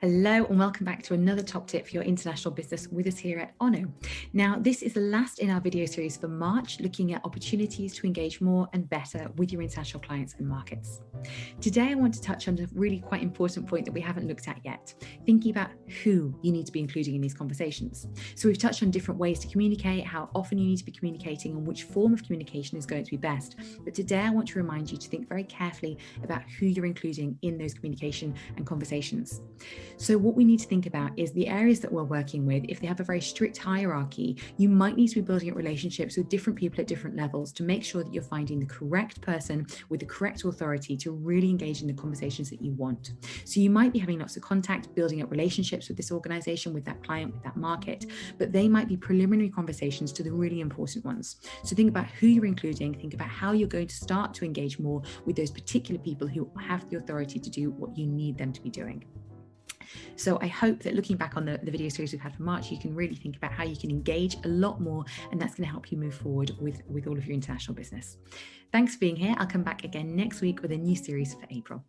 Hello and welcome back to another top tip for your international business with us here at Ono. Now, this is the last in our video series for March, looking at opportunities to engage more and better with your international clients and markets. Today, I want to touch on a really quite important point that we haven't looked at yet, thinking about who you need to be including in these conversations. So we've touched on different ways to communicate, how often you need to be communicating and which form of communication is going to be best. But today, I want to remind you to think very carefully about who you're including in those communication and conversations. So what we need to think about is the areas that we're working with. If they have a very strict hierarchy, you might need to be building up relationships with different people at different levels to make sure that you're finding the correct person with the correct authority to really engage in the conversations that you want. So you might be having lots of contact, building up relationships with this organization, with that client, with that market, but they might be preliminary conversations to the really important ones. So think about who you're including, think about how you're going to start to engage more with those particular people who have the authority to do what you need them to be doing. So I hope that looking back on the video series we've had for March, you can really think about how you can engage a lot more, and that's going to help you move forward with all of your international business. Thanks for being here. I'll come back again next week with a new series for April.